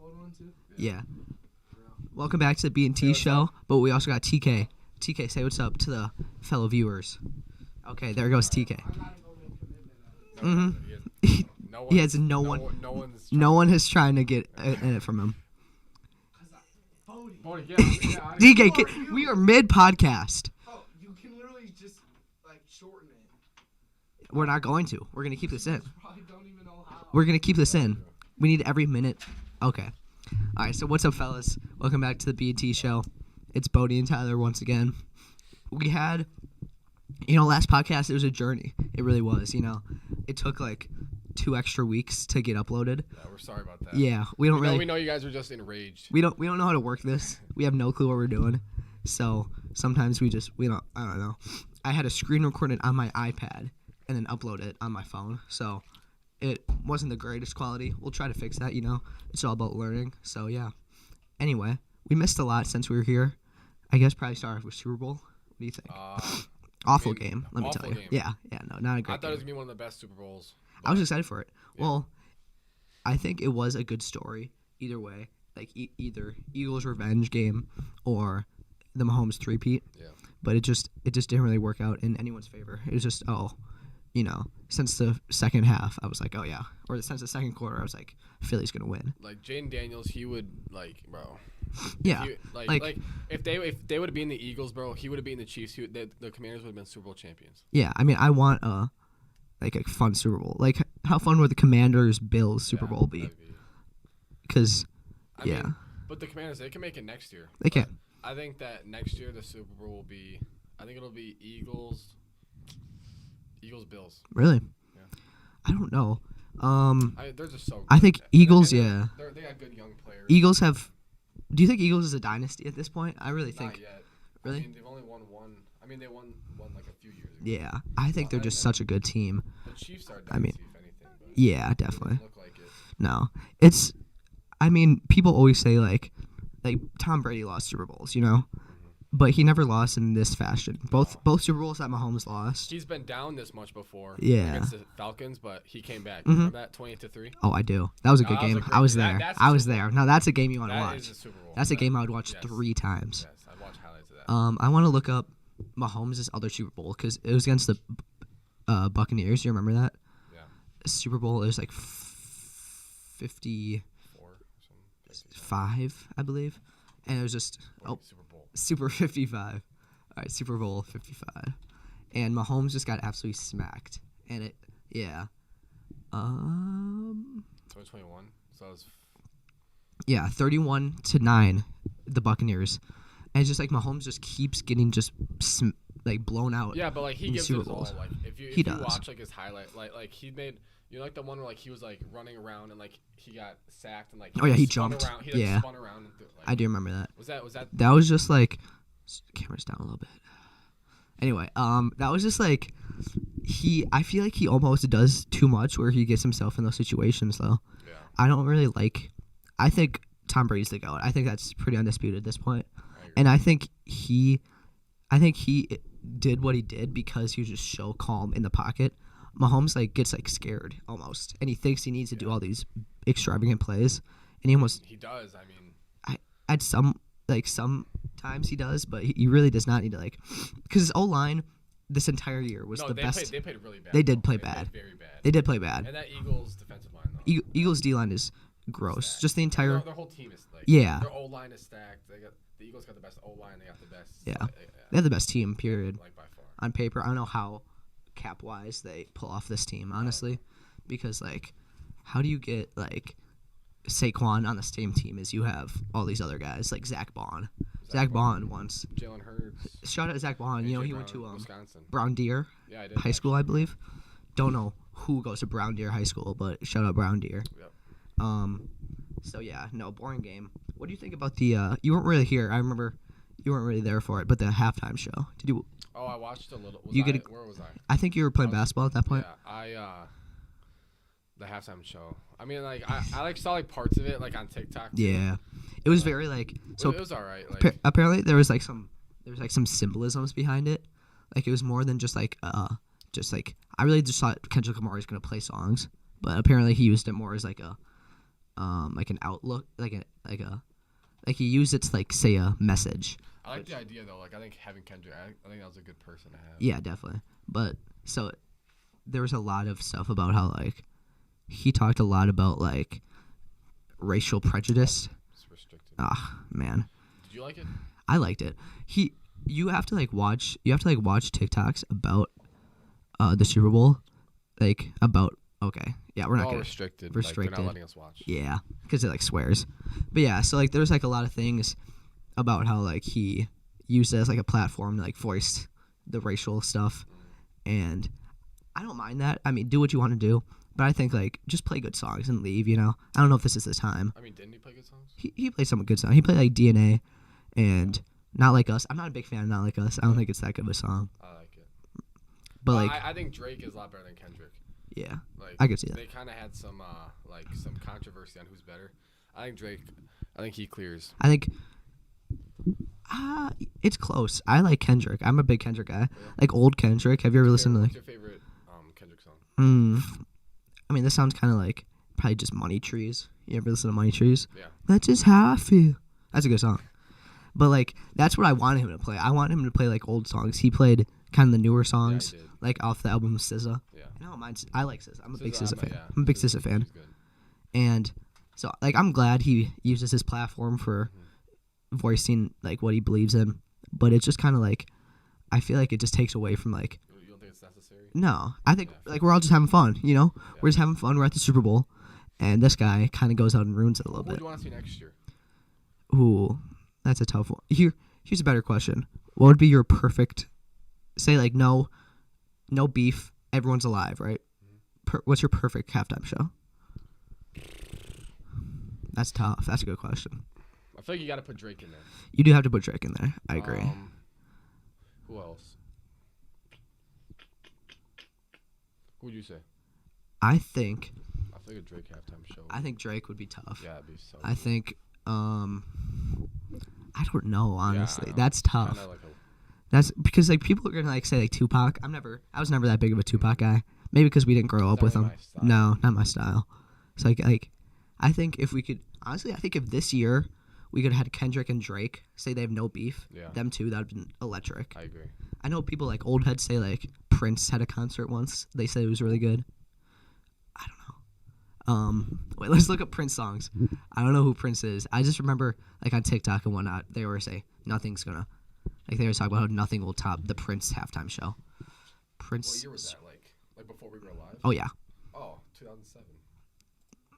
upload one too? Yeah. Welcome back to the B&T Show, but we also got TK. TK, say what's up to the fellow viewers. Okay, there goes TK. He has no one has trying to get in it from him. DK, we are mid-podcast. Oh, you can literally just, shorten it. We're not going to. We're going to keep this in. Probably don't even know how. We're going to keep this in. We need every minute. Okay. All right, so what's up, fellas? Welcome back to the B&T Show. It's Bodie and Tyler once again. We had, last podcast, it was a journey. It really was, It took, 2 extra weeks to get uploaded. Yeah, we're sorry about that. Yeah, we know you guys are just enraged. We don't know how to work this. We have no clue what we're doing. So sometimes I don't know. I had to screen record it on my iPad and then upload it on my phone. So it wasn't the greatest quality. We'll try to fix that, It's all about learning. So yeah. Anyway, we missed a lot since we were here. I guess probably start off with Super Bowl. What do you think? Awful game, let me tell you. Game. Yeah, no, not a great game. I thought it was going to be one of the best Super Bowls. I was excited for it. Yeah. Well, I think it was a good story either way. Either Eagles' revenge game or the Mahomes three-peat. Yeah. But it just didn't really work out in anyone's favor. It was just, since the second half, I was like, oh, yeah. Or since the second quarter, I was like, Philly's going to win. Jaden Daniels, he would, bro. Yeah. If they would have been the Eagles, bro, he would have been the Chiefs. The Commanders would have been Super Bowl champions. Yeah, I mean, I want a fun Super Bowl. How fun would the Commanders-Bills Super Bowl be? Because, yeah. But the Commanders, they can make it next year. They can. I think that next year the Super Bowl will be, it'll be Eagles-Bills. Really? Yeah. I don't know. They're just so good. I think Eagles, yeah. They got good young players. Eagles have. Do you think Eagles is a dynasty at this point? I really think. Not yet. Really? They've only won one. They won a few years ago. Yeah, I think they're just such a good team. The Chiefs are a dynasty, if anything. Yeah, definitely. Look like it. No, it's. People always say Tom Brady lost Super Bowls, but he never lost in this fashion. Both Super Bowls that Mahomes lost. He's been down this much before. Yeah. Against the Falcons, but he came back. Remember that 28-3? Oh, I do. That was a good game. I was there. I was there. No, that's a game you want to watch. Is a Super Bowl. That's a game I would watch 3 times. Yes, I'd watch highlights of that. I want to look up Mahomes' other Super Bowl because it was against the Buccaneers. You remember that? Yeah. Super Bowl. It was 54 or 55, I believe, and it was just Super Bowl. Super 55. All right, Super Bowl 55, and Mahomes just got absolutely smacked, and 2021. So that was. Yeah, 31-9, the Buccaneers, and it's just Mahomes just keeps getting blown out. Yeah, but he gives Super it Bowls. all. If you watch his highlight, he made the one where he was running around and he got sacked and he jumped. Around. He spun around and I do remember that. Was that? That was just camera's down a little bit. Anyway, that was just I feel he almost does too much where he gets himself in those situations though. Yeah. I don't really I think Tom Brady's the GOAT. I think that's pretty undisputed at this point. And I think he did what he did because he was just so calm in the pocket. Mahomes gets scared almost, and he thinks he needs to do all these extravagant plays, and he almost. He does. At sometimes he does, but he really does not need to because his O-line this entire year was the best. They played really bad. They did play bad. Played very bad. They did play bad. And that Eagles defensive line though. Eagles D-line is gross. Just the entire. Their whole team is yeah. Their O-line is stacked. The Eagles got the best O-line. They got the best. Yeah. They have the best team. Period. By far. On paper, I don't know how cap wise they pull off this team honestly, because how do you get Saquon on the same team as you have all these other guys Zach Bond. Zach Bond once. Jalen Hurts. Shout out to Zach Bond. He Brown, went to Wisconsin. Brown Deer High School, I believe. Don't know who goes to Brown Deer High School, but shout out Brown Deer. Yep. So yeah, no, boring game. What do you think about the? You weren't really here. I remember you weren't really there for it, but the halftime show. Did you? Oh, I watched a little. Where was I? I think you were playing basketball at that point. Yeah, the halftime show. I saw parts of it on TikTok. Too. Yeah, it was very so. It was all right. Apparently there was some symbolisms behind it. It was more than just I really just thought Kendrick Lamar was gonna play songs, but apparently he used it more as like an outlook, like he used it to like say a message. I like the idea though. Like I think having Kendrick, I think that was a good person to have. Yeah, definitely. But so there was a lot of stuff about how like he talked a lot about like racial prejudice. It's restricted. Ah, man. Did you like it? I liked it. You have to watch TikToks about the Super Bowl, like about yeah, we're not all gonna restricted. restricted. Like, they're not letting us watch. Yeah, because it like swears. But yeah, so like there's like a lot of things about how like he used it as like a platform to like voice the racial stuff, and I don't mind that. I mean, do what you want to do, but I think like just play good songs and leave. You know, I don't know if this is the time. I mean, didn't he play good songs? He played some good songs. He played like DNA and Not Like Us. I'm not a big fan of Not Like Us. I don't think it's that good of a song. I like it. But like, I think Drake is a lot better than Kendrick. yeah, Like I could see that. They kind of had some some controversy on who's better. I think Drake. I think he clears. I think it's close. I like Kendrick. I'm a big Kendrick guy. Yeah. Like old Kendrick. Have you ever listened to What's like? your favorite Kendrick song? I mean, this sounds kind of like probably just Money Trees. You ever listen to Money Trees? Yeah. That's just how I feel. That's a good song. But like, that's what I wanted him to play. I want him to play like old songs. He played kind of the newer songs, Yeah, he did. like off the album SZA. Yeah. And I don't mind. I like SZA. I'm a big SZA fan. Yeah. I'm a big SZA fan. He's good. And so like, I'm glad he uses his platform for voicing like what he believes in. But it's just kind of like, I feel like it just takes away from like. You don't think it's necessary? No, I think like we're all just having fun. You know, we're just having fun. We're at the Super Bowl, and this guy kind of goes out and ruins it a little Who bit. do you want to see next year? Ooh, that's a tough one. Here's a better question. What would be your perfect? Say like no beef. Everyone's alive, right? What's your perfect halftime show? That's tough. That's a good question. I feel like you got to put Drake in there. You do have to put Drake in there. I agree. Who else? Who would you say? I think I think a Drake halftime show. I think Drake would be tough. Yeah, it'd be so. I think I don't know, honestly. Yeah, That's tough. Kinda like That's because like people are gonna like say like Tupac. I was never that big of a Tupac guy. Maybe because we didn't grow up with really him. my style. No, not my style. So like I think if we could honestly, I think if this year we could have had Kendrick and Drake say they have no beef, Yeah. them two, that'd been electric. I agree. I know people like old heads say like Prince had a concert once. They said it was really good. I don't know. Wait, let's look up Prince songs. I don't know who Prince is. I just remember like on TikTok and whatnot, they were say nothing's gonna like they were talking about how nothing will top the Prince halftime show. Prince. What year was that? Like before we were alive? Oh yeah. Oh, 2007.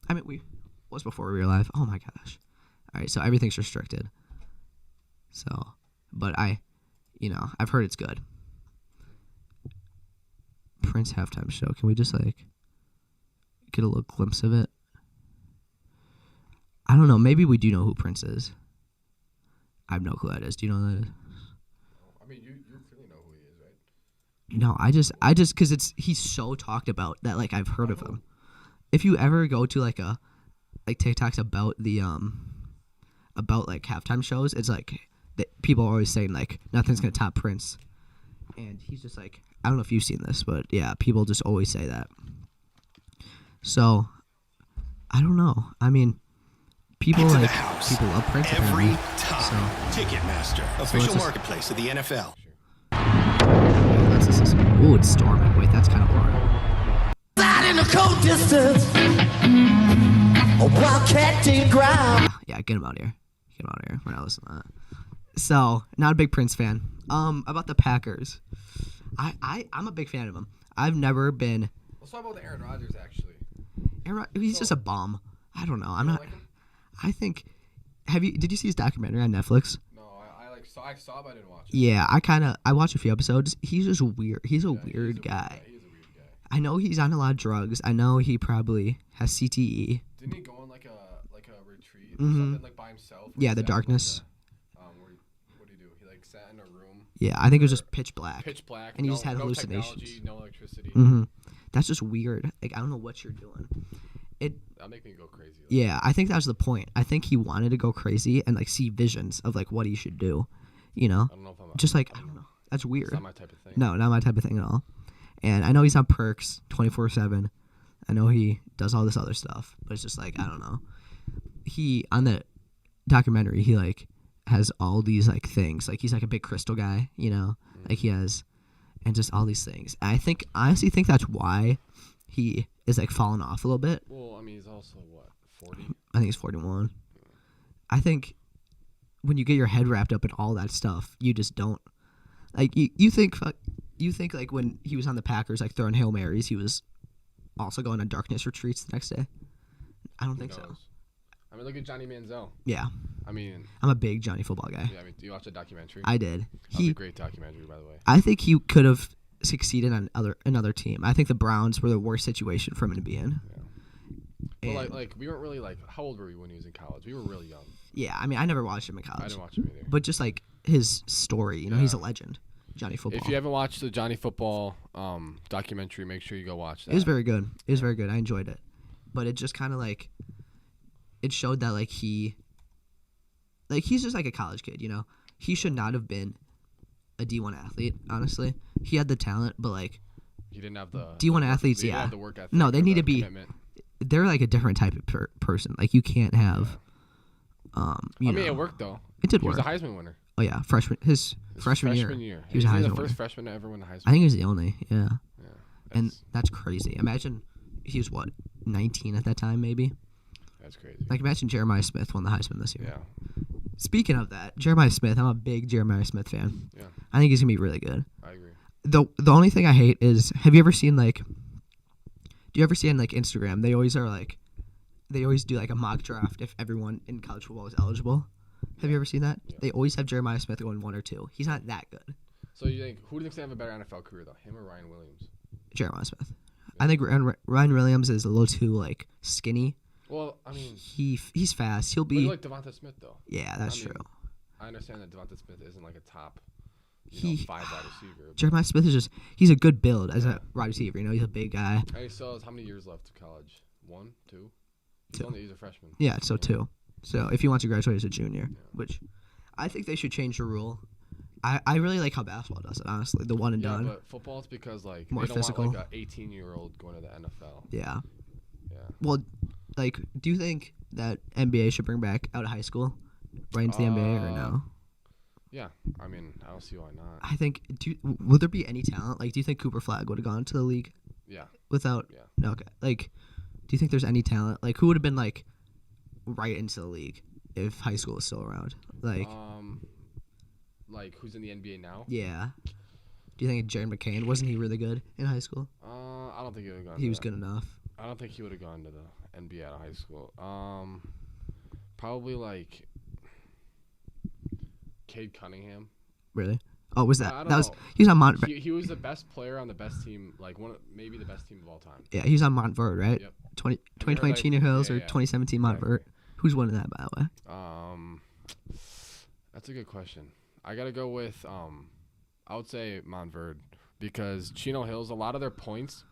I mean, was before we were alive. Oh my gosh. All right, so everything's restricted. So, but I've heard it's good. Prince halftime show. Can we just like get a little glimpse of it? I don't know. Maybe we do know who Prince is. I have no clue who that is. Do you know who that is? I mean, you clearly know who he is, right? No, I just because he's so talked about that like I've heard of him. If you ever go to like TikToks about the about like halftime shows, it's like people are always saying like nothing's gonna top Prince, and he's just like I don't know if you've seen this, but yeah, people just always say that. So I don't know. I mean, people Into like the house. people love Prince Every apparently. time. Ticketmaster, official marketplace of the NFL. Ooh, it's storming. Wait, that's kind of boring. Out in the cold distance, a wildcat ground. Yeah, get him out of here. Get him out of here. We're not listening to that. So, not a big Prince fan. About the Packers. I'm a big fan of him. I've never been. Let's talk about the Aaron Rodgers, actually. He's just a bum. I don't know. I'm You don't not. like him? I think. Did you see his documentary on Netflix? No, I saw, but I didn't watch it. Yeah, I watched a few episodes. He's just weird. He's a Yeah, weird guy. He is a weird guy. I know he's on a lot of drugs. I know he probably has CTE. Didn't he go on like a retreat or Mhm. something like by himself? where Yeah, he the sat in, like, darkness. what did he do? He like sat in a room, Yeah, I think it was just pitch black. pitch black, And he no, just had no hallucinations. technology, no electricity. That's just weird. Like I don't know what you're doing. That make me go crazy. Like, Yeah, I think that was the point. I think he wanted to go crazy and like see visions of like what he should do. You know, I don't know if I'm just like I don't know. That's weird. It's not my type of thing. No, not my type of thing at all. And I know he's on perks 24/7. I know he does all this other stuff, but it's just like I don't know. he on the documentary he like has all these like things. Like he's like a big crystal guy, you know. Like he has, and just all these things. I honestly think that's why he is like falling off a little bit. Well, I mean, he's also what 40. I think he's 41. I think when you get your head wrapped up in all that stuff, you just don't like you think like when he was on the Packers like throwing Hail Marys, he was also going on darkness retreats the next day. I don't think so. I mean, look at Johnny Manziel. Yeah. I mean, I'm a big Johnny football guy. Yeah, I mean, do you watch the documentary? I did. That was a great documentary, by the way. I think he could have succeeded on another team. I think the Browns were the worst situation for him to be in. Yeah. Well, like we weren't really like. How old were we when he was in college? We were really young. Yeah, I mean, I never watched him in college. I didn't watch him either. But just like his story, you know, he's a legend. Johnny Football. If you haven't watched the Johnny Football documentary, make sure you go watch that. It was very good. It was very good. I enjoyed it. But it just kind of like, it showed that like he's just like a college kid, you know. He should not have been a D1 athlete, honestly. He had the talent, but like he didn't have the D1 athletes, didn't have the work ethic. No, they need to be commitment. They're like a different type of person. Like you can't have I mean, it worked though. It did he work. He was a Heisman winner. Oh yeah, freshman year. He was a Heisman the winner. first freshman to ever win the Heisman. I think he was the only. Yeah. Yeah. And that's crazy. Imagine he was what, 19 at that time, maybe. That's crazy. Like imagine Jeremiah Smith won the Heisman this year. Yeah. Speaking of that, Jeremiah Smith, I'm a big Jeremiah Smith fan. Yeah. I think he's gonna be really good. I agree. The only thing I hate is, have you ever seen like, do you ever see on like Instagram? They always do like a mock draft if everyone in college football is eligible. Have you ever seen that? Yeah. They always have Jeremiah Smith going 1 or 2. He's not that good. So you think who do you think's gonna have a better NFL career though, him or Ryan Williams? Jeremiah Smith. Yeah. I think Ryan Williams is a little too like skinny. Well, I mean, he's fast. He'll be like Devonta Smith though. Yeah, that's true. I understand that Devonta Smith isn't like a top 5 wide receiver. Jeremiah Smith is he's a good build as a wide receiver. You know, he's a big guy. And he still has how many years left to college? 1, 2? He's a freshman. Yeah, so 2. So if he wants to graduate as a junior, which I think they should change the rule. I really like how basketball does it, honestly. The one and done. But football, it's because like more they don't physical. want like an 18-year-old going to the NFL. Yeah. Yeah. Well, like, do you think that NBA should bring back out of high school right into the NBA or no? Yeah, I mean, I don't see why not. I think. Would there be any talent? Like, do you think Cooper Flagg would have gone to the league? Yeah. Without. Yeah. No. Okay. Like, do you think there's any talent? Like, who would have been like right into the league if high school was still around? Like who's in the NBA now? Yeah. Do you think Jared McCain, wasn't he really good in high school? I don't think he would have gone. He was good enough. I don't think he would have gone to the NBA out of high school. Probably like Cade Cunningham. Really? Oh, was that? I don't That was know. he was on Mont. He was the best player on the best team, like maybe the best team of all time. Yeah, he was on Montverde, right? Yep. 2020 like, Chino Hills or yeah. 2017 Montverde. Who's winning that, by the way? That's a good question. I gotta go with I would say Montverde because Chino Hills, a lot of their points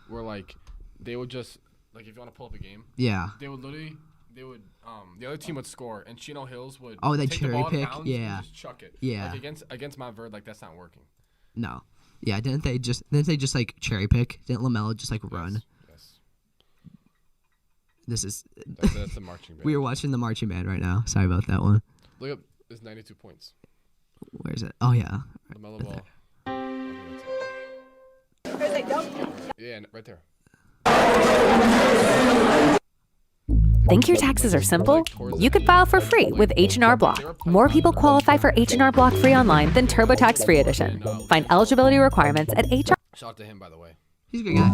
were like they would just like if you want to pull up a game. Yeah. They would the other team would score and Chino Hills would they take cherry the ball pick. out of bounds Yeah. and just chuck it. Yeah. Like against Montverde, like that's not working. No. Yeah, didn't they just like cherry pick? Didn't LaMelo just like run? Yes. This is That's the marching band. We are watching the marching band right now. Sorry about that one. Look up. It's 92 points. Where is it? Oh yeah. LaMelo ball. Yeah, right there. Think your taxes are simple? You could file for free with H&R Block. More people qualify for H&R Block free online than TurboTax Free Edition. Find eligibility requirements at HR. Shout out to him, by the way. He's a good guy.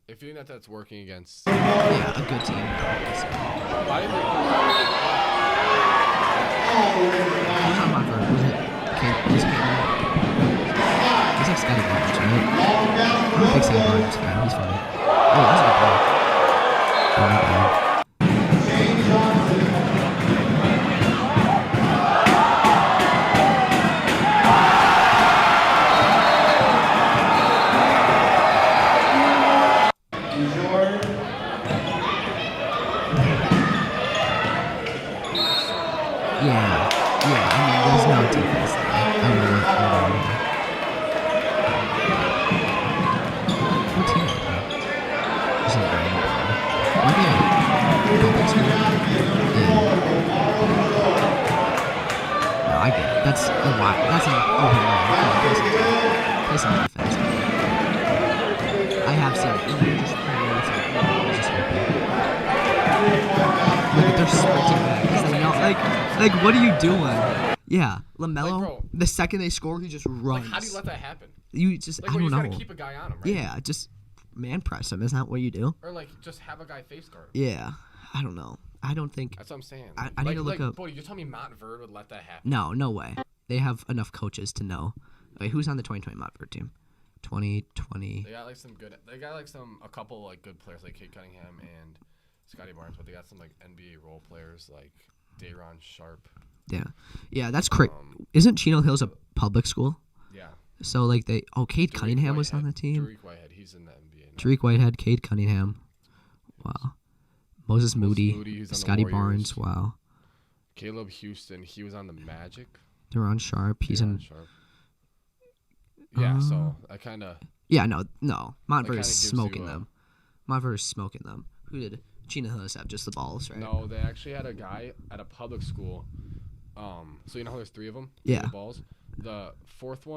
If you think that's working against Yeah, a good team. why did Who's on Montverde? Was it Cade? He's like Scotty Barnes, right? I'm a big Scotty Barnes fan. He's funny. Oh, that's a good ball. Oh, not bad. Yeah, I mean, there's no defense there. I mean, The wide. That's not. Oh, no. Play some defense. I have seen it. Look at their sprinting back. 'Cause they know, like, what are you doing? Yeah, LaMelo. Like, bro, the second they score, he just runs. Like, how do you let that happen? You just, Like, I well, don't you know. just gotta keep a guy on him, right? Yeah, just man press him. Isn't that what you do? Or like just have a guy face guard. Yeah, I don't know. I don't think. That's what I'm saying. I need to look up. Boy, you're telling me Montverde would let that happen? No way. They have enough coaches to know. Wait, who's on the 2020 Montverde team? 2020. They got like some good. They got like a couple like good players like Kate Cunningham and Scotty Barnes, but they got some like NBA role players like Day'Ron Sharp. Yeah, that's crazy. Isn't Chino Hills a public school? Yeah. So like Cade Cunningham was on the team. Tariq Whitehead, he's in the NBA now. Tariq Whitehead, Cade Cunningham. Wow. Moses Moody, he's on the Scotty Warriors. Barnes. Wow. Caleb Houston, he was on the Magic. Deron Sharp, he's in. Sharp. Yeah, so I kind of. Yeah, no. Montverde is gives smoking you a- them. Montverde is smoking them. Who did Chino Hills have? Just the balls, right? No, they actually had a guy at a public school. So you know how there's 3 of them? Yeah. The balls. The fourth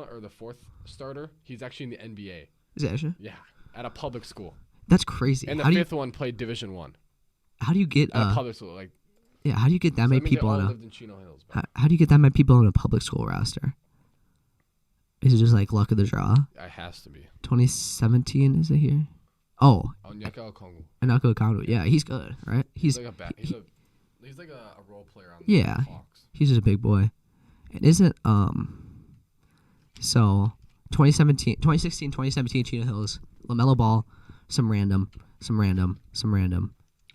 starter, he's actually in the NBA. Is that actually? Yeah, at a public school. That's crazy. And the how fifth one played Division 1 how do you get at a public school. Like, yeah, how do you get that so many that means people they on all a lived in Chino Hills. Bro. how do you get that many people on a public school roster? Is it just like luck of the draw? It has to be. 2017 is it here? Oh, Onyeka Okongwu. Anako Okongwu. Yeah, he's good, right? He's like a he's like a role player on yeah, the Hawks. he's just a big boy. And isn't so 2016, 2017 Chino Hills, LaMelo Ball, some random.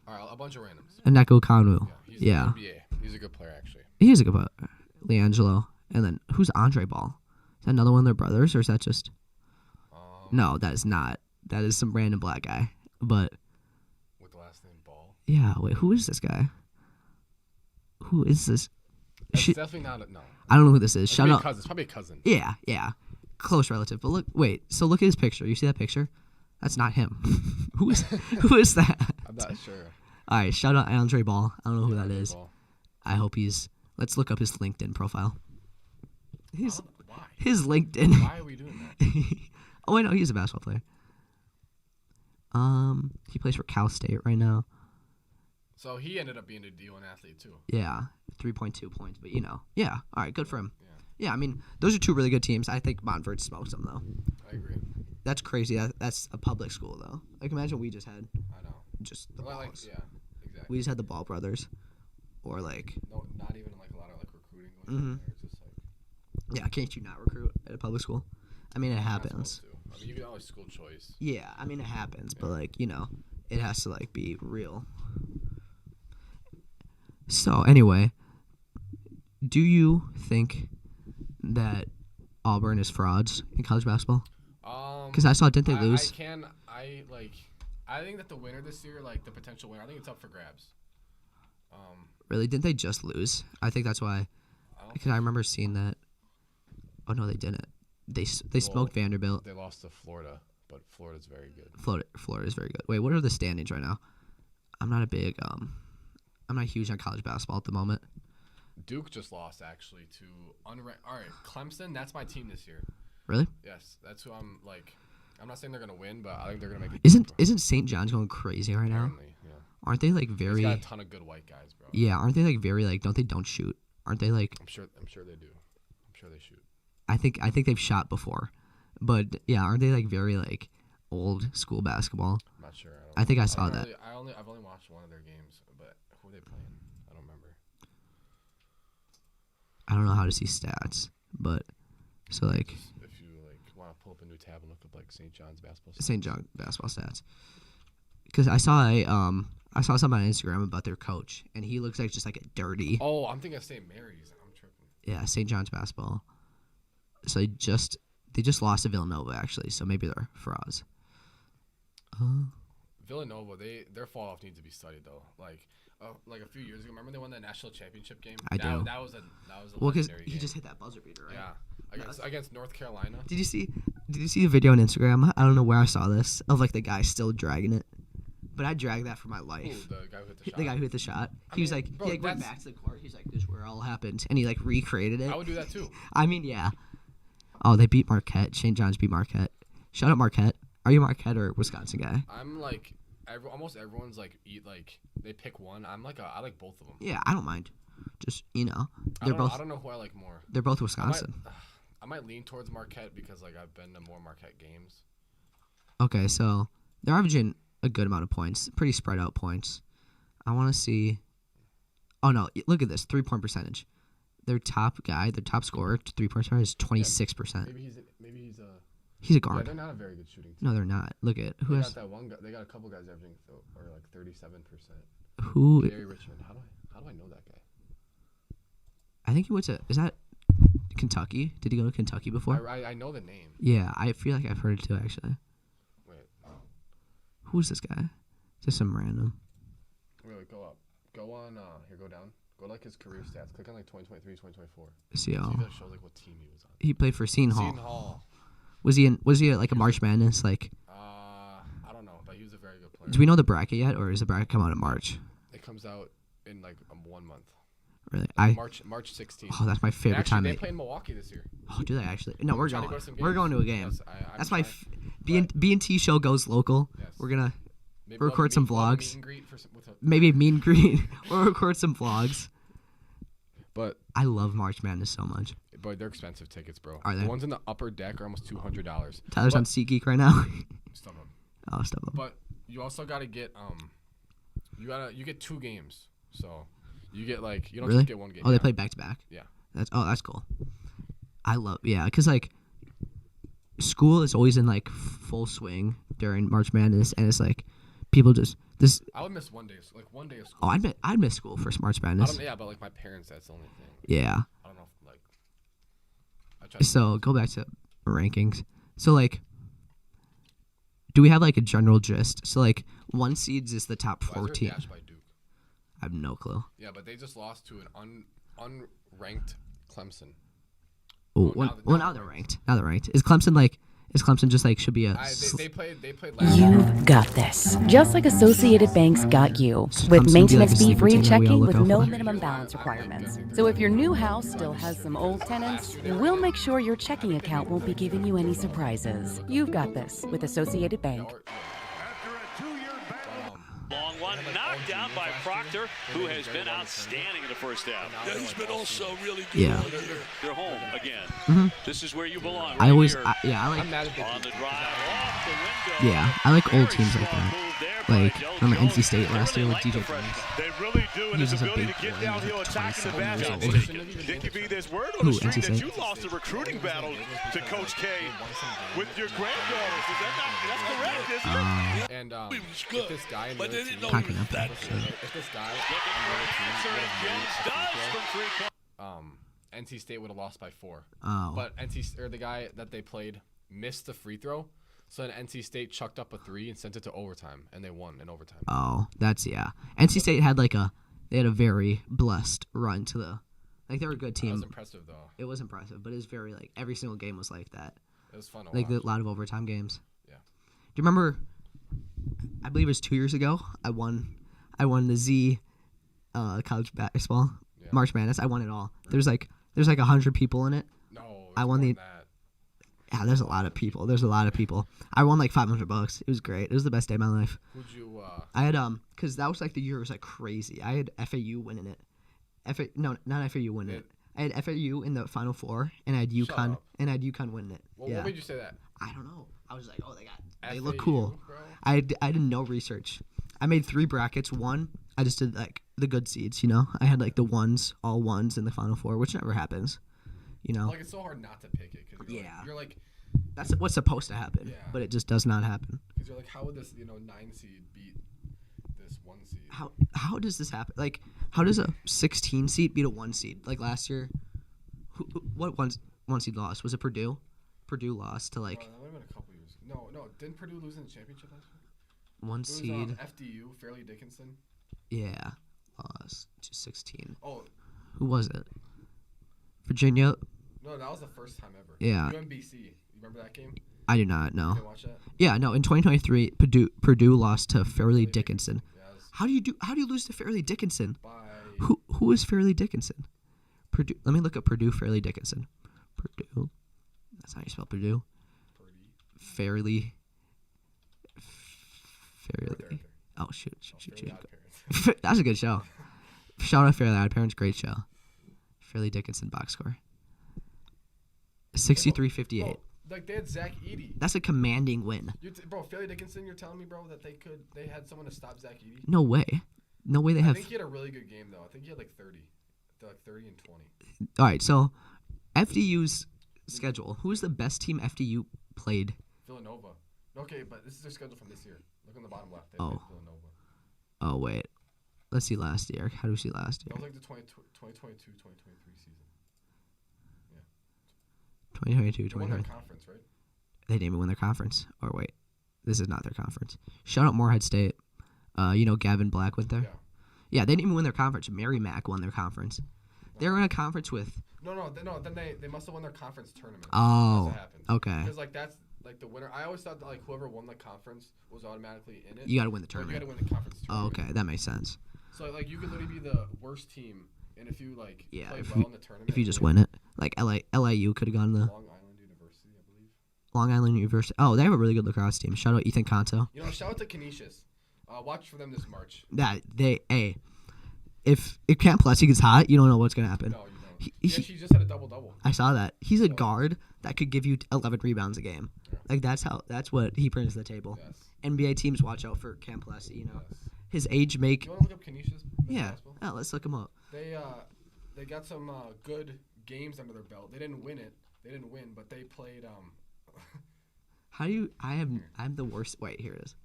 All right, a bunch of randoms. Anako Okongwu. He's Yeah. in the NBA. He's a good player actually. He is a good player. LiAngelo. And then who's Andre Ball? Is that another one of their brothers or is that just No, that is not. That is some random black guy. But With the last name Ball. yeah, wait, who is this guy? Who is this? That's definitely not no. I don't know who this is. Shout out. Cousin. It's probably a cousin. Yeah. Close relative. But look, so look at his picture. You see that picture? That's not him. who is that? I'm not sure. All right, shout out Andre Ball. I don't know who that is. Ball. I hope let's look up his LinkedIn profile. Why? His LinkedIn. Why are we doing that? Oh, wait, no, he's a basketball player. He plays for Cal State right now. So he ended up being a D1 athlete too. Yeah, 3.2 points, but yeah. All right, good for him. Yeah, I mean, those are 2 really good teams. I think Montverde smokes them though. I agree. That's crazy. That's a public school though. Like imagine we just had I know. just the Well, balls. yeah, exactly. We just had the Ball brothers, or like No, not even like a lot of like recruiting. It's just like yeah. Can't you not recruit at a public school? I mean, it you're not happens. supposed to. I mean, you can always school choice. Yeah, I mean it happens, but like it has to like be real. So anyway, do you think that Auburn is frauds in college basketball? Because I saw, didn't they lose? I think that the winner this year, like the potential winner, I think it's up for grabs. Really? Didn't they just lose? I think that's why. Because I remember seeing that. Oh no, they didn't. They smoked Vanderbilt. They lost to Florida, but Florida's very good. Florida is very good. Wait, what are the standings right now? I'm not huge on college basketball at the moment. Duke just lost actually to unranked. All right, Clemson. That's my team this year. Really? Yes, that's who I'm like. I'm not saying they're gonna win, but I think they're gonna make it. Isn't St. John's going crazy right now? Apparently, yeah. Aren't they like very? He's got a ton of good white guys, bro. Yeah, aren't they like very like? Don't shoot? Aren't they like? I'm sure they do. I'm sure they shoot. I think they've shot before, but yeah, aren't they like very like old school basketball? I'm not sure. I think I saw that. I've only watched one of their games, but who are they playing? I don't remember. I don't know how to see stats, but so like If you like want to pull up a new tab and look up like St. John's basketball. Stats. St. John basketball stats, because I saw something on Instagram about their coach, and he looks like just like a dirty. Oh, I'm thinking of St. Mary's. I'm tripping. Yeah, St. John's basketball. So they just lost to Villanova actually, so maybe they're frauds. Villanova, their fall off needs to be studied though. Like a few years ago, remember they won that national championship game? I do. That was a Well, because legendary he game. just hit that buzzer beater, right? Yeah, against North Carolina. Did you see the video on Instagram? I don't know where I saw this of like the guy still dragging it, But I dragged that for my life. Ooh, the guy who hit the shot. The guy who hit the shot. I He was mean, like, bro, he like went back to the court. He's like, this is where it all happened. And he like recreated it. I would do that too. I mean, yeah. Oh, they beat Marquette. St. John's beat Marquette. Shout out Marquette. Are you a Marquette or Wisconsin guy? I'm like, almost everyone's like, they pick one. I like both of them. Yeah, I don't mind. Just, you know, I don't know who I like more. They're both Wisconsin. I might lean towards Marquette because like I've been to more Marquette games. Okay, so they're averaging a good amount of points. Pretty spread out points. I want to see. Oh, no. Look at this. 3-point percentage. Their top scorer, 3-point percentage is 26%. Maybe he's a. He's a guard. Yeah, they're not a very good shooting team. No, they're not. Look at who they has. got that one guy. They got a couple guys averaging or like 37%. Who? Gary Richmond. How do I know that guy? I think he went to. Is that Kentucky? Did he go to Kentucky before? I know the name. Yeah, I feel like I've heard it too, actually. Wait. Who's this guy? Just some random. Wait, go up. Go on. Here, go down. Go to, like his career stats. Click on like 2023, 2024. See, See if that shows like what team he was on. he played for Seton Hall. Seton Hall. Was he at like a March Madness? Like, I don't know, but he was a very good player. do we know the bracket yet, or does the bracket come out in March? It comes out in like 1 month. Really? March 16th. Oh, that's my favorite actually, time. They play in Milwaukee this year. Oh, do they actually? No, we're trying going. to go to some We're games. going to a game. Yes, That's I'm my B&T Show goes local. Yes. We're gonna Maybe record some we'll have a vlogs. meet and greet with a, maybe meet and greet. We'll record some vlogs. but I love March Madness so much. boy, they're expensive tickets, bro. Are they? The ones in the upper deck are almost $200. Tyler's But- on SeatGeek right now. Stop 'em. Oh, stop him. But you also gotta get you get 2 games, so you get like you don't Really? just get 1 game. Oh, they Yeah. play back to back. Yeah. That's cool. I love cause like school is always in like full swing during March Madness, and it's like people just this. I would miss 1 day, like 1 day of school. Oh, I'd miss school for March Madness. Yeah, but like my parents, that's the only thing. Yeah. I don't know if like. I try to So go back to rankings. So like, do we have like a general gist? So like, 1 seeds is the top Why is there a 14. dash by Duke? I have no clue. Yeah, but they just lost to an unranked Clemson. Oh, now they're ranked. Now they're ranked. Is Clemson just like should be a? They played last year. You've got this. Just like Associated Bank's got you. Clemson With be maintenance like a fee-free sleeper team that we all checking with look out no for. minimum balance requirements. So if your new house still has some old tenants, we'll make sure your checking account won't be giving you any surprises. You've got this with Associated Bank. Long one knocked down by Proctor, who has been outstanding in the first half. Yeah, he's been also really good. Yeah. They're home again. Mhm. This is where you belong. I right always, here. I like. I'm mad at On the drive, off the window. Yeah, I like old Very teams like strong that. move there by Like, Del remember Jones. NC State They last really year with like DJ the Jones? freshman. They really do, and He was his just a ability big to get boy. He was downhill, like attacking the 27 years basket. old. Dickie B, there's word on Who, the street NC that State? you lost a recruiting battle to Coach K with your granddaughters. Is that not? That's correct, isn't it? And He was if good, this guy in the but other they didn't team, know he was that if this guy on the other team would have made a free throw, NC State would have lost by 4. Oh. But the guy that they played missed the free throw, so then NC State chucked up a 3 and sent it to overtime, and they won in overtime. Oh, that's yeah. NC State had they had a very blessed run to the, like they were a good That team. was impressive though. It was impressive, but it was very like every single game was like that. It was fun to Like watch. a lot of overtime games. Yeah. Do you remember? I believe it was 2 years ago. I won the Z college basketball Yeah. March Madness. I won it all. There's like 100 people in it. No, I won more the- than that. Yeah, there's a lot of people. I won like $500. It was great. It was the best day of my life. Who'd you? I had because that was like the year it was like crazy. I had FAU winning it. Not FAU winning it. I had FAU in the Final Four, and I had UConn, up. winning it. Well, yeah. what made you say that? I don't know. I was like, oh, they look FAU, cool. bro? I did no research. I made 3 brackets. One, I just did like the good seeds. You know, I had like the all ones in the Final Four, which never happens. You know, Like it's so hard not to pick it because Yeah. you're like that's what's supposed to happen, Yeah. but it just does not happen. because you're like how would this 9 seed beat this 1 seed? How does this happen? Like, how does a 16 seed beat a 1 seed? Like last year, what one seed lost? Was it Purdue? Purdue lost to like That would have been a couple years. No, didn't Purdue lose in the championship last year? 1 It was seed. FDU, Fairleigh Dickinson. Yeah, lost to 16. Oh Who was it? Virginia. no, that was the first time ever. Yeah. UMBC. You remember that game? I do not know. You watch that? Yeah, no. In 2023, Purdue lost to Fairleigh Dickinson. Yeah, How do you lose to Fairleigh Dickinson? by Who is Fairleigh Dickinson? Purdue. Let me look up Purdue Fairleigh Dickinson. Purdue. That's how you spell Purdue. Fairleigh. Fairleigh. Oh shoot. That's a good show. Shout out Fairleigh Odd Parents, great show. Fairleigh Dickinson box score. 63-58. Bro, like they had Zach Edey. That's a commanding win. Bro, Fairleigh Dickinson, you're telling me, bro, that they had someone to stop Zach Edey? No way. No way they I have. think he had a really good game though. I think he had like 30. Like 30 and 20. All right, so FDU's schedule. Who is the best team FDU played? Villanova. Okay, but this is their schedule from this year. Look on the bottom left. They Oh. played Villanova. Oh wait, let's see last year. How do we see last That year? was like the 2022-2023 season. 2022, They won their 2023. conference, right? They didn't even win their conference. Or wait, this is not their conference. Shout out Morehead State. Gavin Black went there. Yeah. Yeah, they didn't even win their conference. Merrimack won their conference. They were in a conference with. No. Then they must have won their conference tournament. Oh, That's what happened. okay. Because like that's like the winner. I always thought that like whoever won the conference was automatically in it. You got to win the Or you got tournament. to win the conference Oh, tournament. okay, that makes sense. So like you could literally be the worst team, and if you like Yeah, play if well you- in the tournament, If you just win it, like LIU could have gone to Long Island University, I believe. Long Island University. Oh, they have a really good lacrosse team. Shout out Ethan Conto. You know, shout out to Canisius. Watch for them this March. If Camp Plessy gets hot, you don't know what's gonna happen. No, you don't. He- She just had a double-double. I saw that. He's a guard that could give you 11 rebounds a game. Yeah. Like that's what he brings to the table. Yes. NBA teams watch out for Camp Plessy. You know, Yes. his age make. You want to look up Canisius? men's Yeah. basketball? Oh, let's look him up. They got some good games under their belt. They didn't win it. They didn't win, but they played. How do you? I'm the worst. Wait, here it is.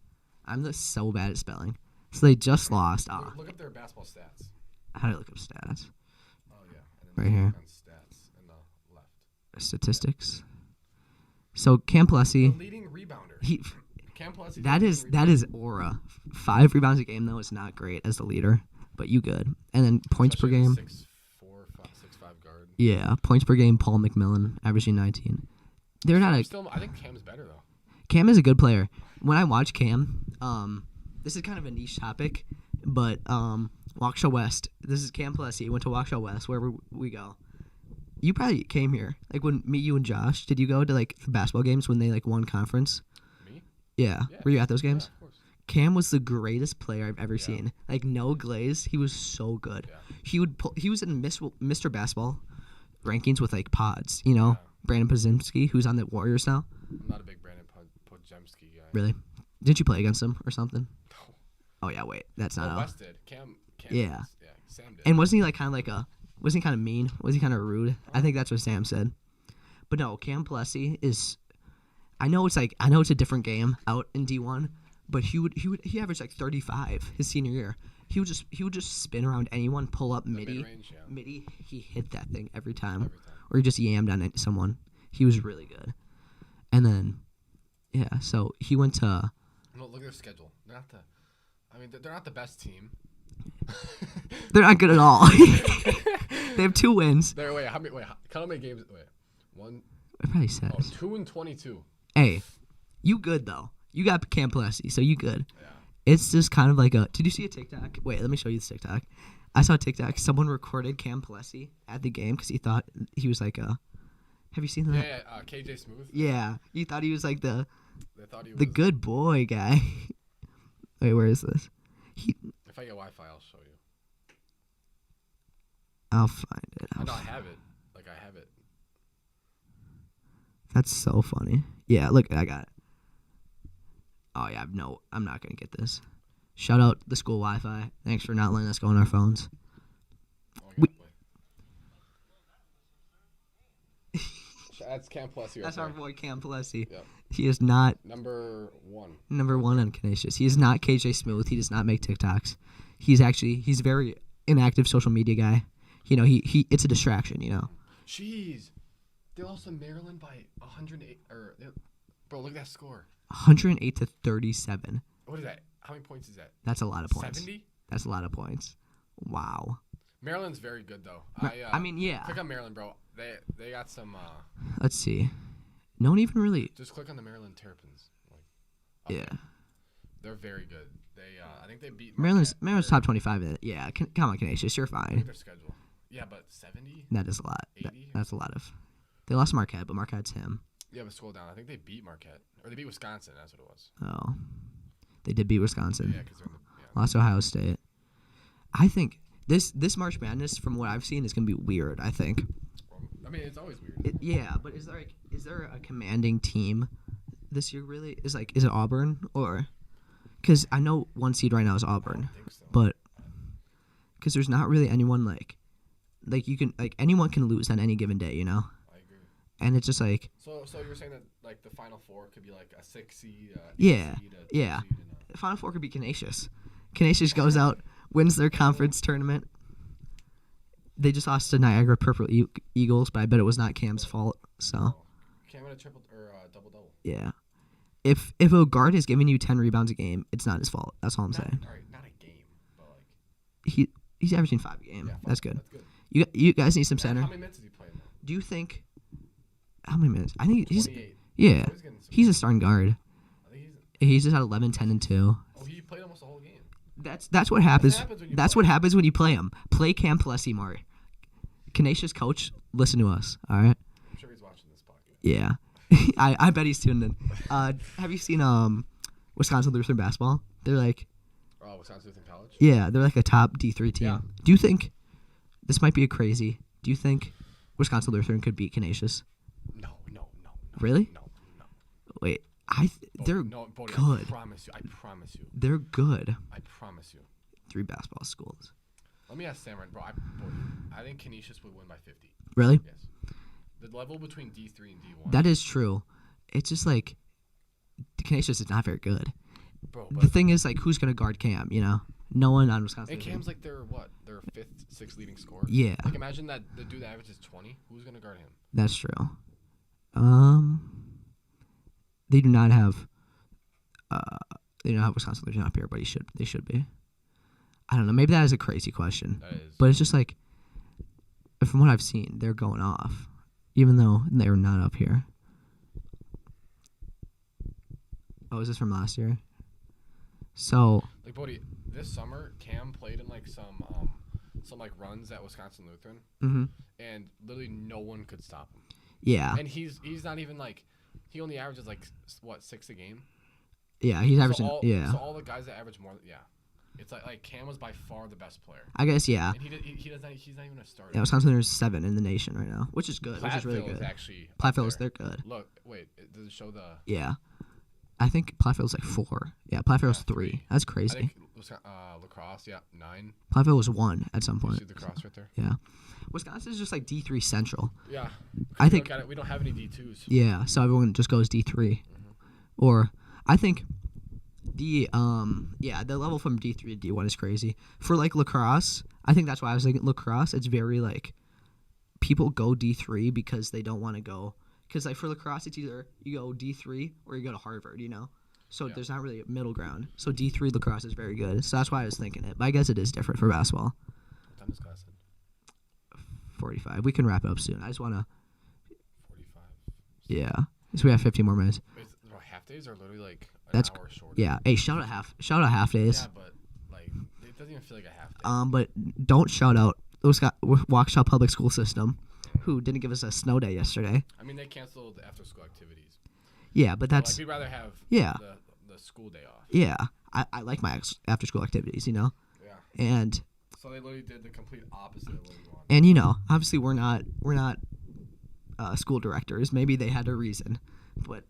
I'm so bad at spelling. So they just lost. Look up their basketball stats. How do I look up stats? Oh yeah. And Right here. On stats in the left. Statistics. So Camp The Plessy, leading rebounder. Cam Plessy. that is aura. 5 rebounds a game though is not great as the leader, but you good. And then points per game. 6'4", 6'5" guard. Yeah, points per game. Paul McMillan averaging 19. They're not a. Still, I think Cam's better though. Cam is a good player. When I watch Cam, this is kind of a niche topic, but Waukesha West. This is Cam Plessy. Went to Waukesha West, wherever we go. You probably came here. Like when you and Josh, did you go to like the basketball games when they like won conference? Me? Yeah. Were you at those games? Yeah, of course. Cam was the greatest player I've ever seen. Like no glaze. He was so good. Yeah. He was in Mr. Basketball rankings with like pods. You know, Yeah. Brandon Podziemski, who's on the Warriors now. I'm not a big Brandon Podziemski guy. Really? Did you play against him or something? No. Oh yeah, wait, that's not. West did. Cam Yeah. was- yeah. Sam did. And wasn't he like kind of like wasn't he kind of mean? Was he kind of rude? I think that's what Sam said. But no, Cam Plessy is. I know it's a different game out in D1, but he averaged like 35 his senior year. He would just spin around anyone, pull up midi, mid-range, yeah. midi. He hit that thing every time. Every time. Or he just yammed on someone. He was really good. And then, so he went to. No, look at their schedule. They're not the best team. They're not good at all. They have 2 wins. Count how many games? Wait, one. It probably says. 2-22. Hey, you good though. You got Camp Plessy, so you good. Yeah. It's just kind of like a. Did you see a TikTok? Wait, let me show you this TikTok. I saw a TikTok. Someone recorded Cam Plessy at the game because he thought he was like a. Have you seen that? Yeah, KJ Smooth. Yeah, you thought he was like the They thought the good boy guy. Wait, where is this? If I get Wi-Fi, I'll show you. I'll find it. I know I have it. I have it. That's so funny. Yeah, look, I got it. Oh yeah, I'm not gonna get this. Shout out the school Wi-Fi. Thanks for not letting us go on our phones. That's Cam Plessy. That's our boy Cam Plessy. Yep. He is not Number 1. number 1 on Canisius. He is not KJ Smooth. He does not make TikToks. He's a very inactive social media guy. You know, he it's a distraction, you know. Jeez. They lost to Maryland by 108. Bro, look at that score. 108 to 37. What is that? How many points is that? That's a lot of points. 70? That's a lot of points. Wow. Maryland's very good though. I mean, yeah. Click on Maryland, bro. They got some. Let's see. no one even really. Just click on the Maryland Terrapins. Yeah. They're very good. They, I think they beat Maryland's Marquette. top 25 in it. Yeah, come on, Canisius, you're Look fine. at their schedule. Yeah, but 70? That is a lot. 80? That's a lot of. They lost Marquette, but Marquette's him. Yeah, but scroll down. I think they beat Marquette. Or they beat Wisconsin. That's what it was. Oh. They did beat Wisconsin. Yeah, because they're in the. Lost Ohio State. I think this March Madness, from what I've seen, is going to be weird, I think. I mean, it's always weird. Yeah, but is there a commanding team this year, really? Is it Auburn? Or. Because I know 1 seed right now is Auburn. I think so. But. Because there's not really anyone like you can, anyone can lose on any given day, you know? I agree. And it's just like. So you're saying that, like, the Final Four could be like a 6 seed, Yeah, 8 seed, a 2 yeah. seed, The Final Four could be Canisius. Canisius goes out, wins their conference tournament. They just lost to Niagara Purple Eagles, but I bet it was not Cam's fault. So Cam had a triple or double double. yeah, if a guard is giving you 10 rebounds a game, it's not his fault. That's all I'm saying. All right, not a game, but like He's averaging 5 a game. yeah, That's good. That's good. You guys need some center. How many minutes is he playing? Do you think? How many minutes? I think he's 28. yeah. So he's getting some- He's a starting guard. I think He's just at 11, 10, and 2. Oh, he played almost the whole game. That's what happens. happens when you That's play. what happens when you play him. Play Cam Plessy more. Canisius coach, listen to us. All right. I'm sure he's watching this podcast. Yeah, I bet he's tuned in. Have you seen Wisconsin Lutheran basketball? They're like, Oh, Wisconsin Lutheran College. yeah, they're like a top D3 team. Yeah. Do you think this might be a crazy? Do you think Wisconsin Lutheran could beat Canisius? No. Really? No. Wait, they're Bodie, good. I promise you. They're good. I promise you. 3 basketball schools. Let me ask Sam right, bro. I think Canisius would win by 50. Really? Yes. The level between D3 and D1. That is true. It's just like Canisius is not very good. Bro, The thing is, like, who's gonna guard Cam? You know, no one on Wisconsin. and Lutheran. Cam's like their 5th, 6th leading scorer. Yeah. Like imagine that the dude that averages 20. Who's gonna guard him? That's true. They do not have. They don't have Wisconsin Lutheran up here, but they should be. I don't know. Maybe that is a crazy question, That is. but it's just like, from what I've seen, they're going off, even though they're not up here. Oh, is this from last year? So. Like Bodie, this summer Cam played in like some like runs at Wisconsin Lutheran, and literally no one could stop him. Yeah. And he's not even like, he only averages like 6 a game. Yeah, he's averaging. So all the guys that average more, it's like Cam was by far the best player. I guess yeah. And he's not even a starter. Yeah, Wisconsin there's 7 in the nation right now, which is good. Which is really Platteville good. Actually, Platteville's they're good. Look, wait, does it show the? Yeah, I think Platteville's like 4. Yeah, Platteville's 3. That's I crazy. think lacrosse, 9. Platteville was 1 at some You point. see the cross right there? Yeah, Wisconsin's just like D3 Central. Yeah. I think. We don't have any D2s. Yeah, so everyone just goes D3, or I think the level from D3 to D1 is crazy. For like lacrosse, I think that's why I was thinking lacrosse. It's very like people go D3 because they don't want to go. Because like for lacrosse, it's either you go D3 or you go to Harvard, you know. So there's not really a middle ground. So D3 lacrosse is very good. So that's why I was thinking it. But I guess it is different for basketball. What time is class in? 45. We can wrap it up soon. I just want to. 45. Yeah. So we have 15 more minutes. Wait, half days are literally like an hour shorter. Yeah. Hey, shout out half days. Yeah, but like it doesn't even feel like a half day. But don't shout out Waukesha Public School System, who didn't give us a snow day yesterday. I mean, they canceled the after school activities. Yeah, but that's Like, we'd rather have the school day off. yeah. I like my after school activities, you know. Yeah. And So they literally did the complete opposite of what we wanted. and you know, obviously we're not school directors. Maybe they had a reason, but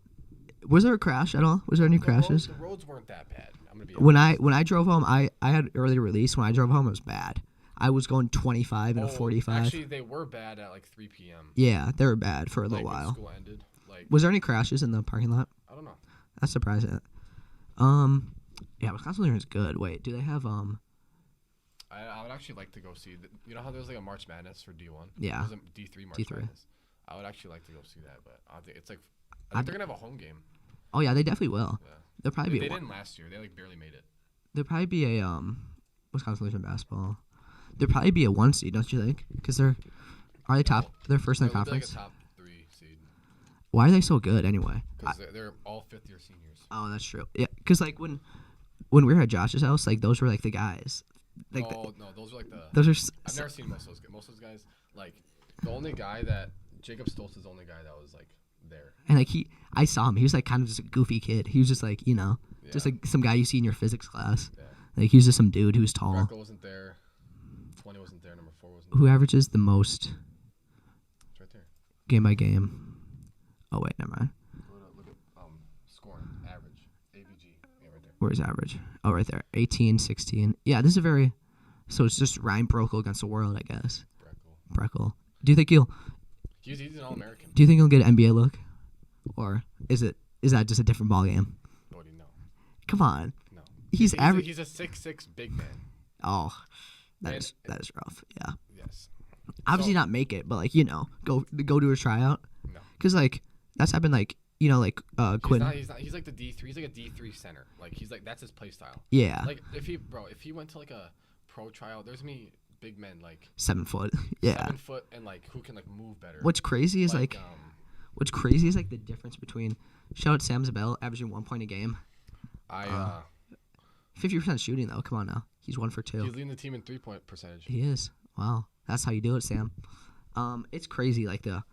was there a crash at all? Was there any crashes? The roads weren't that bad. I'm gonna be When I drove home, I had early release. When I drove home, it was bad. I was going 25 and a 45. Actually, they were bad at like 3 p.m. Yeah, they were bad for a like little when while. school ended. Like Was there any crashes in the parking lot? I don't know. That's surprising. Yeah, Wisconsin Lutheran is good. Wait, do they have I would actually like to go see. You know how there's like a March Madness for D1? Yeah. There's a D3 March D3. Madness. I would actually like to go see that, but I think it's like I think they're gonna have a home game. Oh yeah, they definitely will. Yeah. There'll probably They be didn't last year. They like barely made it. there'll probably be a Wisconsin Lutheran basketball. There'll probably be a 1 seed, don't you think? Because they're first in their It would be conference. like a top 3 seed. why are they so good anyway? Because they're all fifth-year seniors. Oh, that's true. Yeah, because like when we were at Josh's house, like those were like the guys. Like no, those are like the. Those are. I've never seen most of those guys. Most of those guys, like the only guy that Jacob Stoltz is the only guy that was like there. And like I saw him. He was like kind of just a goofy kid. He was just like just like some guy you see in your physics class. Yeah. Like he was just some dude who was tall. Greco wasn't there. 20 wasn't there. Number 4 wasn't. Who averages the most? It's right there. Game by game. Oh wait, never mind. Look at scoring average AVG. Yeah, right there. Where's average? Oh, right there. 18, 16. Yeah, this is a very. So it's just Ryan Brokel against the world, I guess. Brekel. Do you think He's an All-American. Do you think he'll get an NBA look, or is that just a different ball game? What do you know? Come on. No. He's average. He's a 6'6" big man. Oh, that is rough. Yeah. Yes. Obviously not make it, but like go to a tryout. No. Because like that's happened like Quinn. He's not. He's like the D3. He's like a D3 center. Like he's like that's his play style. Yeah. Like if he went to like a pro tryout, there's me big men like 7 foot. Yeah. 7 foot and like who can like move better. What's crazy is like the difference between shout out Sam Zabel averaging 1 point a game. 50% shooting though. Come on now. He's 1 for 2. He's leading the team in 3-point percentage. He is. Wow. That's how you do it, Sam. It's crazy like the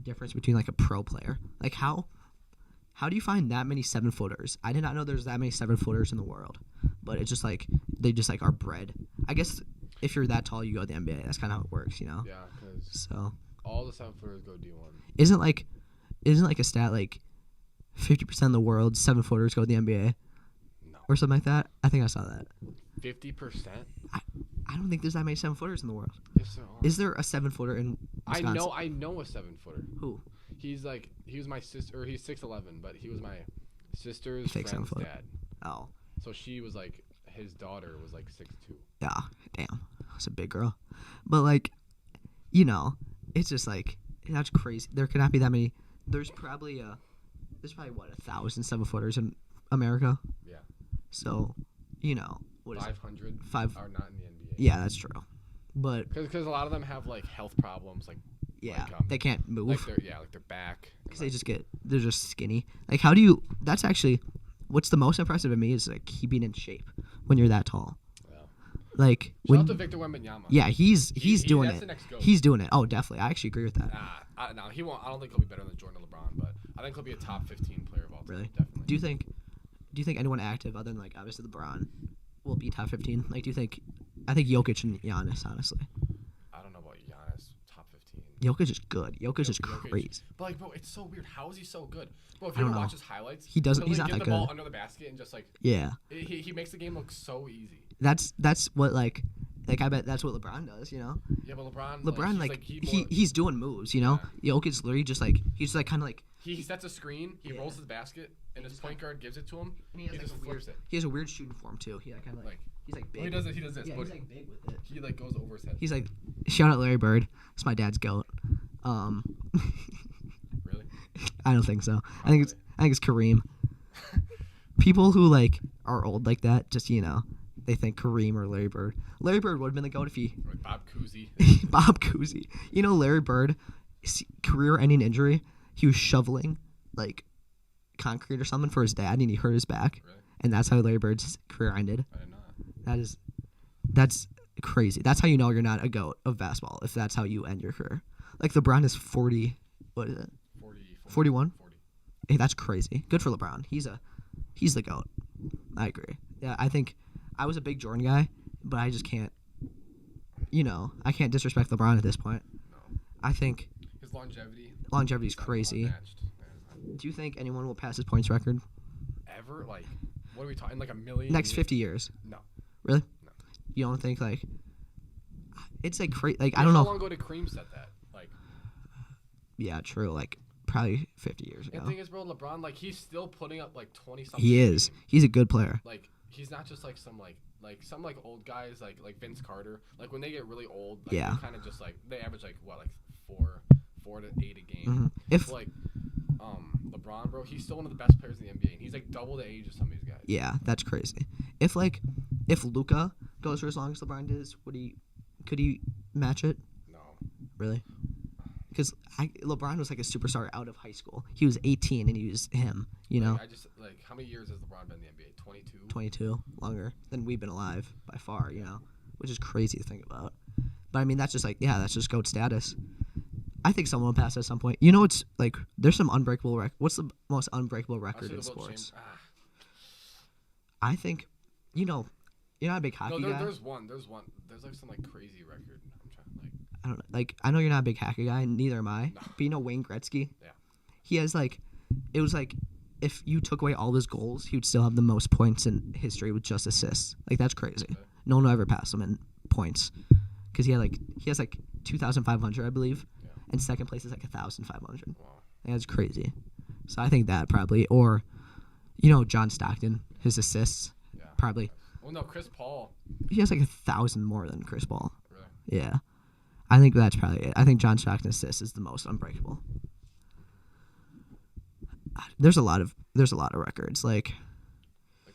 difference between like a pro player. Like how do you find that many 7-footers? I did not know there's that many 7-footers in the world. But it's just like they just like are bred. I guess if you're that tall, you go to the NBA. That's kind of how it works, Yeah, because all the 7-footers go D1. Isn't like a stat like 50% of the world's 7-footers go to the NBA? No. Or something like that? I think I saw that. 50%? I don't think there's that many 7-footers in the world. Yes, there are. Is there a 7-footer in Wisconsin? I know a 7-footer. Who? He was my sister, or he's 6'11", but he was my sister's Fake friend's 7 foot. dad. Oh. So she was like, his daughter was like 6'2". Yeah, damn. That's a big girl. But like, it's just like, that's crazy. There cannot be that many. There's probably 1,000 7-footers in America. Yeah. So, what is 500 it? 5 are not in the NBA. Yeah, that's true. But because a lot of them have like health problems, like they can't move. like their back. Because they're just skinny. Like that's actually, what's the most impressive to me is like keeping in shape when you're that tall. Yeah. Like Shout out to Victor Wembanyama. Yeah, he's doing that's it. the next GOAT. He's doing it. Oh, definitely. I actually agree with that. No, he won't. I don't think he'll be better than Jordan or LeBron, but I think he'll be a top 15 player of all time. Really? Definitely. Do you think anyone active other than like obviously LeBron will be top 15? Like, do you think? I think Jokic and Giannis, honestly. I don't know about Giannis, top 15. Jokic is good. Jokic is crazy. But like, bro, it's so weird. How is he so good? Bro, if you ever watch his highlights, he doesn't. He's not get that the ball good. under the basket and just like he makes the game look so easy. That's what like I bet that's what LeBron does. Yeah, but LeBron he's doing moves. Jokic's literally just like he's like kind of like he sets a screen, he rolls his basket, and his point guard gives it to him. And he just flips it. He has a weird shooting form too. He kind of like he's like big. He does this. Yeah, but he's like big with it. He like goes over his head. He's like, shout out Larry Bird. It's my dad's goat. Really? I don't think so. I think it's Kareem. People who like are old like that, just they think Kareem or Larry Bird. Larry Bird would have been the goat if he. Or Bob Cousy. Bob Cousy. Larry Bird, career-ending injury. He was shoveling like concrete or something for his dad, and he hurt his back. Really? And that's how Larry Bird's career ended. I didn't know that. That's crazy. That's how you know you're not a goat of basketball, if that's how you end your career. Like LeBron is 40. What is it? 41. 40. Hey, that's crazy. Good for LeBron. He's the goat. I agree. Yeah, I think I was a big Jordan guy, but I just can't. I can't disrespect LeBron at this point. No. I think his longevity is crazy. Do you think anyone will pass his points record? Ever? Like, what are we talking? Like a million? Next 50 years? No. Really? No. You don't think like? It's like crazy. Like I don't know. How long ago did Kareem set that? Like. Yeah, true. Like probably 50 years ago. And the thing is, bro, LeBron, like he's still putting up like 20-something. He is. He's a good player. Like he's not just like some old guys like Vince Carter. Like when they get really old, like, yeah, kind of just like they average like what, like 4 to 8 a game. Mm-hmm. If like LeBron, bro, he's still one of the best players in the NBA, and he's like double the age of some of these guys. Yeah, that's crazy. If Luka goes for as long as LeBron does, could he match it? No. Really? because LeBron was like a superstar out of high school. He was 18 and he was him. You know. I just how many years has LeBron been in the NBA? 22. 22 longer than we've been alive by far. You know, which is crazy to think about. But I mean, that's just that's just GOAT status. I think someone will pass at some point. You know, it's like there's some unbreakable What's the most unbreakable record in sports? I think, you're not a big hockey guy. There's one. There's like some like crazy record. I'm trying I don't know. Like I know you're not a big hockey guy. Neither am I. No. But you know Wayne Gretzky. Yeah. He has it was like if you took away all his goals, he would still have the most points in history with just assists. Like that's crazy. Okay. No one will ever pass him in points because he has 2,500, I believe. And second place is 1,500. Wow. That's crazy. So I think that probably, or, John Stockton, his assists, probably. Well, no, Chris Paul. He has 1,000 more than Chris Paul. Really? Yeah. I think that's probably it. I think John Stockton's assists is the most unbreakable. There's a lot of records like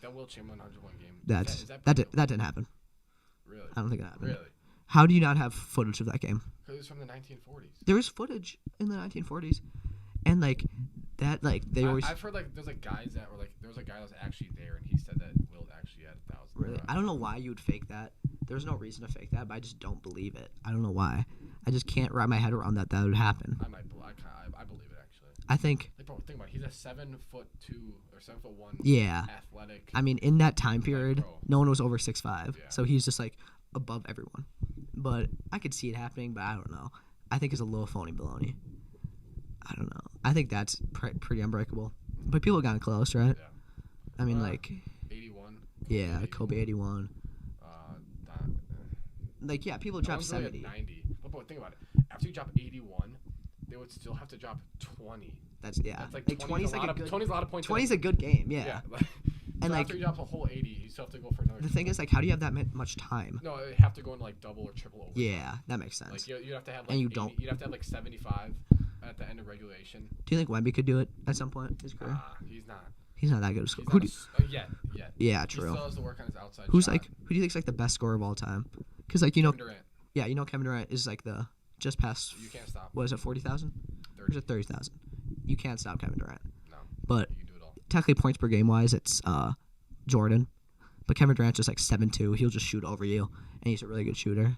that Will Chamberlain 101 game. That didn't happen. Really? I don't think it happened. Really? How do you not have footage of that game? Because it's from the 1940s. There was footage in the 1940s, and always. I've heard there's guys that were there was a guy that was actually there, and he said that Will actually had 1,000. Really? I don't know why you would fake that. There's no reason to fake that, but I just don't believe it. I don't know why. I just can't wrap my head around that would happen. I believe it actually. I think. Bro, think about it. He's a 7'2" or 7'1". Yeah. Athletic. I mean, in that time period, no one was over 6'5", Yeah. so he's just above everyone. But I could see it happening, but I don't know. I think it's a little phony baloney. I don't know. I think that's pretty unbreakable. But people got close, right? Yeah. I mean, 81. Yeah, Kobe 81. People drop 70. 90. But think about it. After you drop 81, they would still have to drop 20. That's 20 is a lot of points. 20 is a good game, yeah. And after you drop a whole 80, you still have to go for another. The thing is, how do you have that much time? No, you have to go into double or triple overtime. Yeah, that makes sense. You have to have and you 80, don't. You'd have to have 75 at the end of regulation. Do you think Wemby could do it at some point in his career? He's not. He's not that good of a scorer. Yet. Yeah, true. He still has to work on his outside Who shot. do you think's the best scorer of all time? Because Kevin Durant. Yeah, Kevin Durant is the just past. You can't stop. What is it, 40,000? Or is it 30,000? You can't stop Kevin Durant. No. But you can do it all. Technically, points per game wise, it's Jordan. But Kevin Durant's just 7'2". He'll just shoot over you, and he's a really good shooter.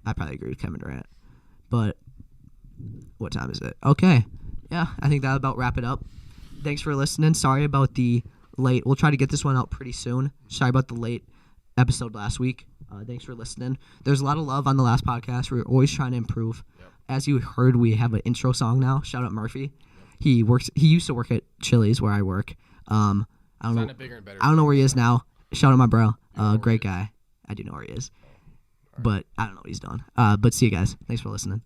I probably agree with Kevin Durant. But what time is it? Okay. Yeah, I think that'll about wrap it up. Thanks for listening. Sorry about the late. We'll try to get this one out pretty soon. Sorry about the late episode last week. Thanks for listening. There's a lot of love on the last podcast. We're always trying to improve. Yep. As you heard, we have an intro song now. Shout out Murphy. Yep. He used to work at Chili's where I work. I don't know where he is now. Shout out my bro. Great guy. I do know where he is. But I don't know what he's doing. But see you guys. Thanks for listening.